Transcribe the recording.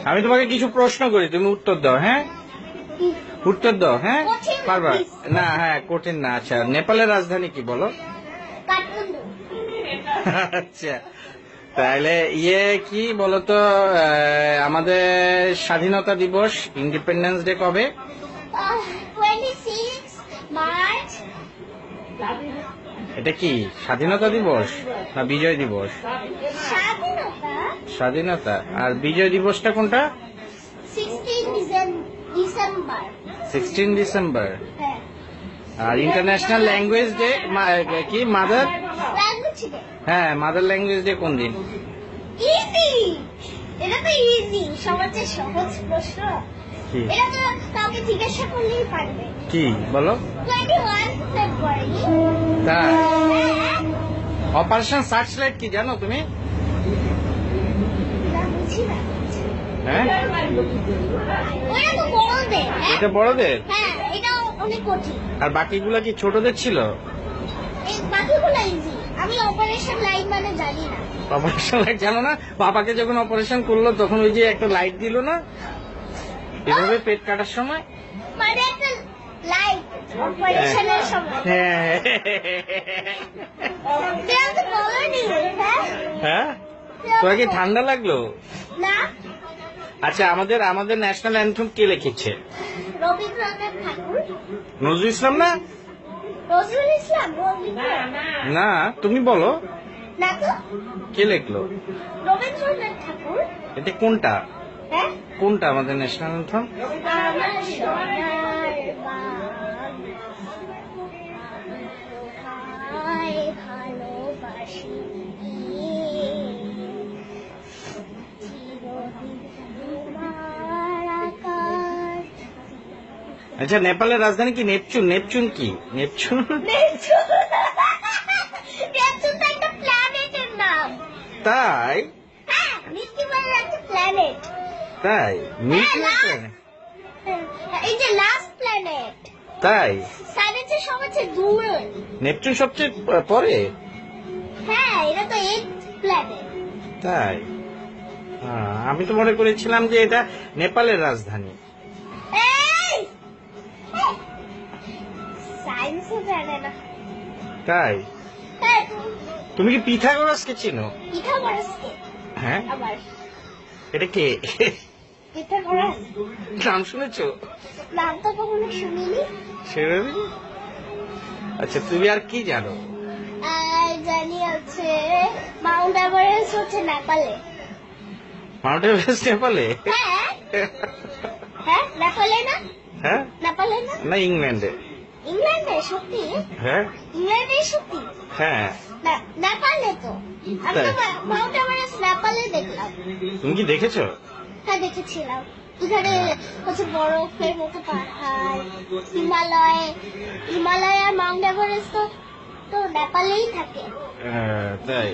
আমি তোমাকে কিছু প্রশ্ন করি, তুমি উত্তর দাও। হ্যাঁ, উত্তর দাও। হ্যাঁ, পারবা না? হ্যাঁ, কঠিন না। আচ্ছা, নেপালের রাজধানী কি বলো? আচ্ছা, তাহলে কি বলতো, আমাদের স্বাধীনতা দিবস, ইন্ডিপেন্ডেন্স ডে কবে? 26 মার্চ। এটা কি স্বাধীনতা দিবস না বিজয় দিবস? স্বাধীনতা। স্বাধীনতা। আর বিজয় দিবসটা কোনটা? 16 ডিসেম্বর। 16 ডিসেম্বর। হ্যাঁ। আর ইন্টারন্যাশনাল ল্যাঙ্গুয়েজ ডে কি? Mother language day. হ্যাঁ, মাদার ল্যাঙ্গুয়েজ ডে কোন দিন? ইজি, এটা তো ইজি, সবচেয়ে সহজ প্রশ্ন। এটা তো কাউকে জিজ্ঞাসা করলেই পারবে। কি বলো? 21 ফেব্রুয়ারি। তাই? অপারেশন সার্চলাইট কি জানো তুমি? না, বুঝি না। হ্যাঁ, ওটা তো বড়দের। এটা বড়দের। হ্যাঁ, এটা অনেক কঠিন। আর বাকিগুলা কি ছোটদের ছিল? এই বাকিগুলো ইজি। আমি অপারেশন লাইট মানে জানি না। অপারেশন লাইট জানো না? বাবাকে যখন অপারেশন করলো তখন ওই যে একটা লাইট দিল না, এভাবে পেট কাটার সময়। মানে একটা লাইট অপারেশনের সময়। হ্যাঁ, কেউ তো বলেনি। হ্যাঁ, তোরা কি ঠান্ডা লাগলো? না। আচ্ছা, আমাদের ন্যাশনাল অ্যান্থেম কে লিখেছে? রবীন্দ্রনাথ ঠাকুর। নজরুল ইসলাম না? নজরুল ইসলাম। না, তুমি বলো না তো। কে লিখলো? রবীন্দ্রনাথ ঠাকুর। এটা কোনটা? হ্যাঁ, কোনটা আমাদের ন্যাশনাল অ্যান্থেম? আমার সোনার বাংলায় ভালোবাসি চিরদিন আকাশ। আচ্ছা, নেপালের রাজধানী কি? নেপচুন। নেপচুন কি? নেপচুন নেপচুন তো একটা প্ল্যানেটের নাম। তাই? হ্যাঁ, মিল্কি ওয়ের একটা প্ল্যানেট। তাই? মিল্কি ওয়ে হ্যাঁ, প্ল্যানেট? এই যে লাস্ট প্ল্যানেট। তাই? সানের চেয়ে সবচেয়ে দূরে। নেপচুন সবচেয়ে পরে? হ্যাঁ, এটা তো 8th প্ল্যানেট। তাই? আমি তো মনে করেছিলাম যে এটা নেপালের রাজধানী। এই সায়েন্সও জানে না। তাই? হ্যাঁ, তুমি কি পিথাগোরাসকে চিনো? পিথাগোরাসকে? হ্যাঁ, আবার এটা কে? পিথাগোরাস নাম শুনেছো? নাম তো কখনো শুনিনি। সেরকম। আচ্ছা, তুমি আর কি জানো? আর জানি আছে মাউন্ট এভারেস্ট হচ্ছে নেপালে। মাউন্ট এভারেস্ট নেপালে? হ্যাঁ। হ্যাঁ, নেপালে না? হ্যাঁ, নেপালে না? না ইংল্যান্ডে। ইংল্যান্ডে? সত্যি? হ্যাঁ, ইংল্যান্ডে সত্যি? হ্যাঁ। না, নেপালে তো। আমি তো মাউন্ট এভারেস্ট নেপালে দেখলাম। তুমি কি দেখেছো? হ্যাঁ, দেখেছিলাম। এখানে হচ্ছে বরফের মতো পাহাড়, হিমালয় আর মাউন্ট এভারেস্ট তো নেপালেই থাকে। তাই?